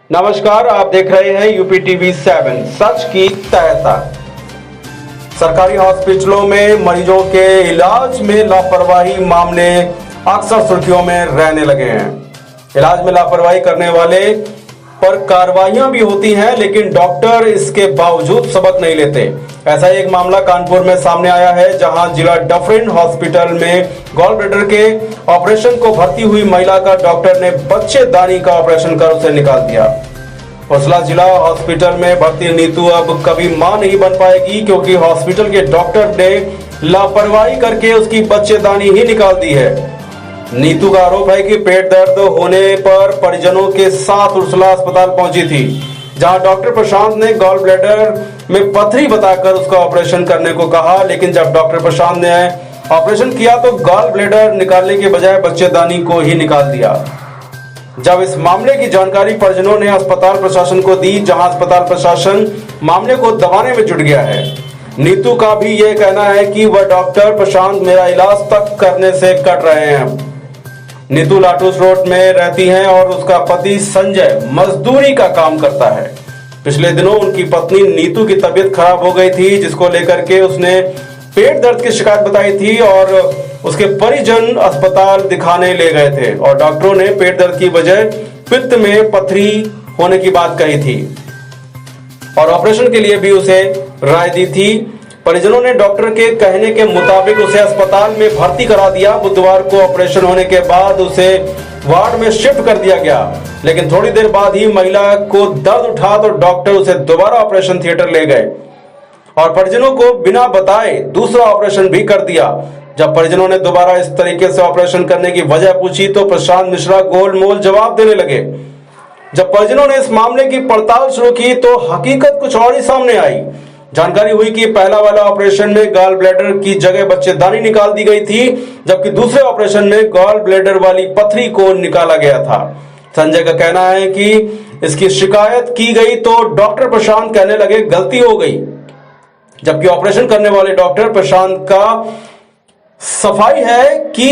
नमस्कार, आप देख रहे हैं यूपी टीवी 7 सच की तह तक। सरकारी हॉस्पिटलों में मरीजों के इलाज में लापरवाही मामले अक्सर सुर्खियों में रहने लगे हैं। इलाज में लापरवाही करने वाले पर कार्रवाइयां भी होती हैं, लेकिन डॉक्टर इसके बावजूद सबक नहीं लेते। ऐसा ही एक मामला कानपुर में सामने आया है, जहां जिला डफरिन हॉस्पिटल में गॉल ब्लैडर के ऑपरेशन को भर्ती हुई महिला का डॉक्टर ने बच्चेदानी का ऑपरेशन कर उसे निकाल दिया। फसला जिला हॉस्पिटल में भर्ती नीतू अब कभी मां नहीं बन पाएगी, क्योंकि हॉस्पिटल के डॉक्टर ने लापरवाही करके उसकी बच्चेदानी ही निकाल दी है। नीतू का आरोप है कि पेट दर्द होने पर परिजनों के साथ उर्सला अस्पताल पहुंची थी, जहां डॉक्टर प्रशांत ने गॉल ब्लैडर में पथरी बताकर उसका ऑपरेशन करने को कहा। लेकिन जब डॉक्टर प्रशांत ने ऑपरेशन किया तो गॉल ब्लैडर निकालने के बजाय बच्चेदानी को ही निकाल दिया। जब इस मामले की जानकारी परिजनों ने अस्पताल प्रशासन को दी, जहां अस्पताल प्रशासन मामले को दबाने में जुट गया है। नीतू का भी यह कहना है कि वह डॉक्टर प्रशांत मेरा इलाज तक करने से कट रहे हैं। नीतू लाटूस रोड में रहती हैं और उसका पति संजय मजदूरी का काम करता है। पिछले दिनों उनकी पत्नी नीतू की तबीयत खराब हो गई थी, जिसको लेकर के उसने पेट दर्द की शिकायत बताई थी और उसके परिजन अस्पताल दिखाने ले गए थे और डॉक्टरों ने पेट दर्द की वजह पित्त में पथरी होने की बात कही थी और ऑपरेशन के लिए भी उसे राय दी थी। परिजनों ने डॉक्टर के कहने के मुताबिक उसे अस्पताल में भर्ती करा दिया। बुधवार को ऑपरेशन होने के बाद उसे वार्ड में शिफ्ट कर दिया गया, लेकिन थोड़ी देर बाद ही महिला को दर्द उठा तो डॉक्टर उसे दोबारा ऑपरेशन थिएटर ले गए और परिजनों को बिना बताए दूसरा ऑपरेशन भी कर दिया। जब परिजनों ने दोबारा इस तरीके से ऑपरेशन करने की वजह पूछी तो प्रशांत मिश्रा गोलमोल जवाब देने लगे। जब परिजनों ने इस मामले की पड़ताल शुरू की तो हकीकत कुछ और ही सामने आई। जानकारी हुई कि पहला वाला ऑपरेशन में गॉल ब्लैडर की जगह बच्चेदानी निकाल दी गई थी, जबकि दूसरे ऑपरेशन में गॉल ब्लैडर वाली पथरी को निकाला गया था। संजय का कहना है कि इसकी शिकायत की गई तो डॉक्टर प्रशांत कहने लगे गलती हो गई, जबकि ऑपरेशन करने वाले डॉक्टर प्रशांत का सफाई है कि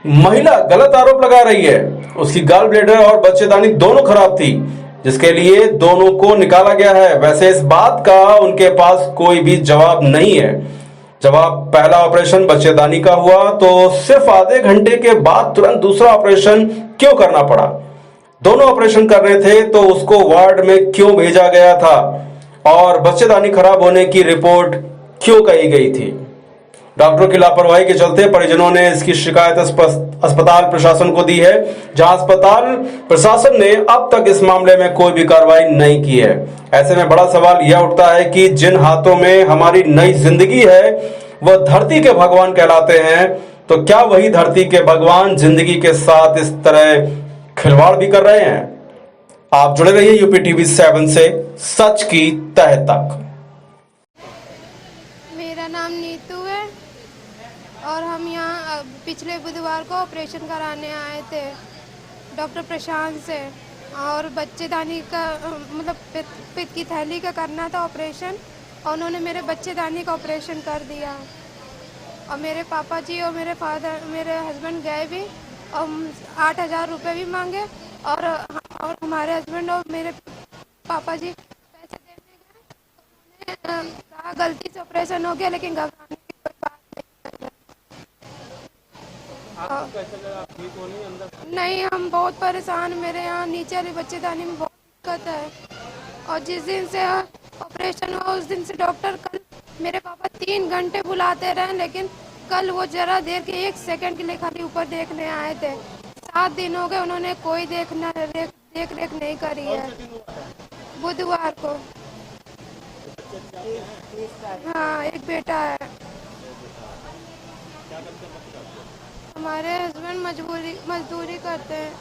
महिला गलत आरोप लगा रही है। उसकी गॉल ब्लैडर और बच्चेदानी दोनों खराब थी, जिसके लिए दोनों को निकाला गया है। वैसे इस बात का उनके पास कोई भी जवाब नहीं है। जवाब पहला ऑपरेशन बच्चेदानी का हुआ तो सिर्फ आधे घंटे के बाद तुरंत दूसरा ऑपरेशन क्यों करना पड़ा? दोनों ऑपरेशन कर रहे थे तो उसको वार्ड में क्यों भेजा गया था और बच्चेदानी खराब होने की रिपोर्ट क्यों कही गई थी? डॉक्टरों की लापरवाही के चलते परिजनों ने इसकी शिकायत अस्पताल प्रशासन को दी है, जहां अस्पताल प्रशासन ने अब तक इस मामले में कोई भी कार्रवाई नहीं की है। ऐसे में बड़ा सवाल यह उठता है कि जिन हाथों में हमारी नई जिंदगी है वह धरती के भगवान कहलाते हैं, तो क्या वही धरती के भगवान जिंदगी के साथ इस तरह खिलवाड़ भी कर रहे हैं? आप जुड़े रहिए यूपी टीवी 7 से सच की तह तक। मेरा नाम नीतू है और हम यहाँ पिछले बुधवार को ऑपरेशन कराने आए थे डॉक्टर प्रशांत से, और बच्चेदानी का मतलब पित्त की थैली का करना था ऑपरेशन, और उन्होंने मेरे बच्चेदानी का ऑपरेशन कर दिया। और मेरे पापा जी और मेरे हस्बैंड गए भी और 8,000 रुपये भी मांगे और हमारे हस्बैंड और मेरे पापा जी पैसे देने गए तो उन्होंने कहा गलती से ऑपरेशन हो गया, लेकिन घबराने की कोई बात नहीं। नहीं, हम बहुत परेशान, मेरे यहाँ नीचे वाली बच्चेदानी में बहुत दिक्कत है। और जिस दिन से ऑपरेशन हुआ उस दिन से डॉक्टर कल मेरे पापा 3 घंटे बुलाते रहे, लेकिन कल वो जरा देर के 1 सेकंड के लिए खाली ऊपर देखने आए थे। 7 दिन हो गए, उन्होंने कोई देख रेख नहीं करी है। बुधवार को। हाँ, एक बेटा है। हमारे हस्बैंड मजदूरी करते हैं।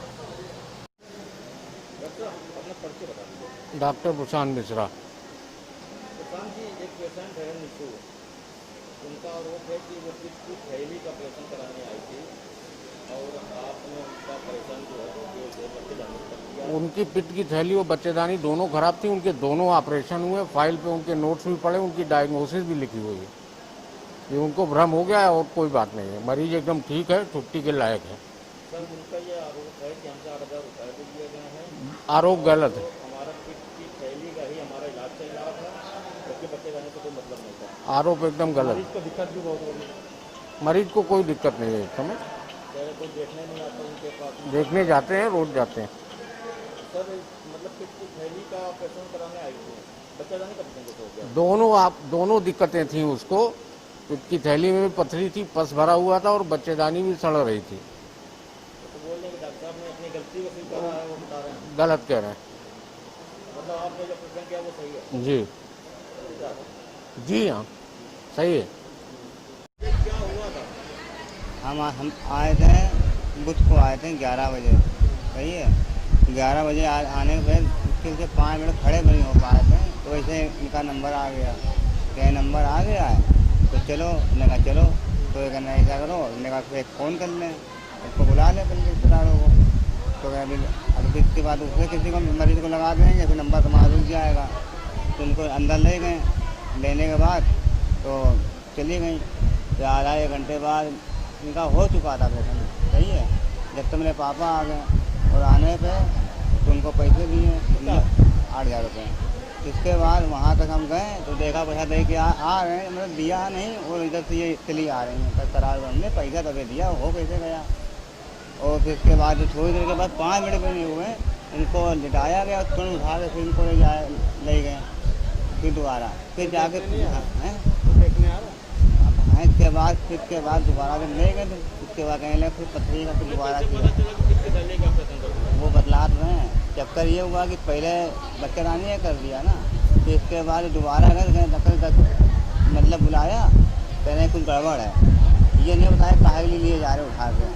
डॉक्टर प्रशांत मिश्रा। प्रशांत जी, एक पेशेंट है नीतू, उनका आरोप है कि वो पित्त की थैली का ऑपरेशन कराने आई थी और आपने उनका ऑपरेशन जो है बच्चेदानी कर दिया। उनकी पित्त की थैली और बच्चेदानी दोनों खराब थी, उनके दोनों ऑपरेशन हुए। फाइल पे उनके नोट्स भी पड़े, उनकी डायग्नोसिस भी लिखी हुई है। ये उनको भ्रम हो गया है और कोई बात नहीं है। मरीज एकदम ठीक है, छुट्टी के लायक है। सर, उनका ये आरोप है कि हमसे 8,000 रुपये भी दिए गए हैं। आरोप गलत है। आपके बच्चेदानी से कोई मतलब नहीं था। आरोप एकदम गलत। मरीज को दिक्कत भी बहुत होगी। मरीज को कोई दिक्कत नहीं है इस समय, चाहे कोई देखने नहीं आता उनके पास। देखने जाते हैं, रोज जाते हैं। सर मतलब पेट की थैली का ऑपरेशन कराने आई थी, बच्चेदानी का ऑपरेशन हो गया। दोनों दिक्कतें थी उसको। उसकी थैली में भी पथरी थी, पस भरा हुआ था और बच्चेदानी भी सड़ रही थी। तो बोल रहे हैं कि डॉक्टर साहब ने अपनी गलती को स्वीकार करा है, वो बता रहे हैं। गलत कह रहे हैं। मतलब आपने जो ऑपरेशन किया वो सही है। जी जी हाँ, सही है। क्या हुआ था? हम आए थे, बुध को आए थे 11 बजे, सही है। 11 बजे आने के बाद मुश्किल से 5 मिनट खड़े भी नहीं हो पाए थे, तो वैसे इनका नंबर आ गया, क्या नंबर आ गया है तो चलो। मैंने कहा चलो, तो कहना ऐसा करो, मैंने कहा फिर एक फ़ोन कर लें, उसको बुला लें अपने रिश्तेदारों को। तो अभी इसके बाद दूसरे किसी को मरीज को लगा देंगे, फिर नंबर तो रुक जाएगा। तो उनको अंदर ले गए, लेने के बाद तो चली गई। फिर आधा 1 घंटे बाद इनका हो चुका था ऑपरेशन, सही है। जब तक मेरे पापा आ गए और आने पे तो उनको पैसे दिए 8,000 रुपये। इसके बाद वहाँ तक हम गए तो देखा पैसा दे के आ रहे हैं, मतलब दिया नहीं, और इधर से ये चली आ रही हैं। करार हमने पैसा तभी दिया, हो कैसे गया। और फिर इसके बाद थोड़ी देर के बाद 5 मिनट भी नहीं हुए, इनको लिटाया गया, तुरंत उठा के फिर इनको ले गए। फिर दोबारा फिर जाके हैं इसके बाद दोबारा जब ले गए, तो उसके बाद कहने लगे फिर पथरी का फिर दोबारा किया। वो बतला रहे हैं। चक्कर ये हुआ कि पहले बच्चेदानी ये कर दिया ना, तो इसके बाद दोबारा अगर मतलब बुलाया, कह रहे कुछ गड़बड़ है, ये नहीं बताया काहे के लिए जा रहे उठा के।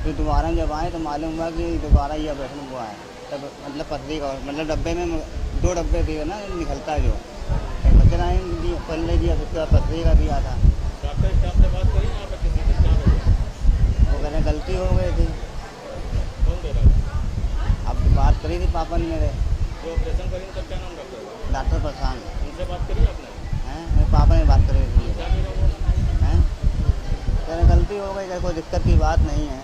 फिर दोबारा जब आए तो मालूम हुआ कि दोबारा ये ऑपरेशन हुआ है। तब मतलब पथरी का, मतलब डब्बे में 2 डब्बे दिए ना, निकलता है जो बच्चेदानी पहले दिया, उसके बाद पथरी का दिया था। डॉक्टर स्टाफ से बात करी यहाँ पे किसी से? क्या बोले? वो कह रहे गलती हो गई थी। कौन दे रहा है? अब बात करी थी पापा ने मेरे, जो ऑपरेशन करी उनका क्या नाम डॉक्टर का? डॉक्टर प्रशांत उनसे बात करी आपने? हैं, मेरे पापा ने बात करी थी। क्या बोला वो? हैं, कह रहे गलती हो गई, कोई दिक्कत की बात नहीं है।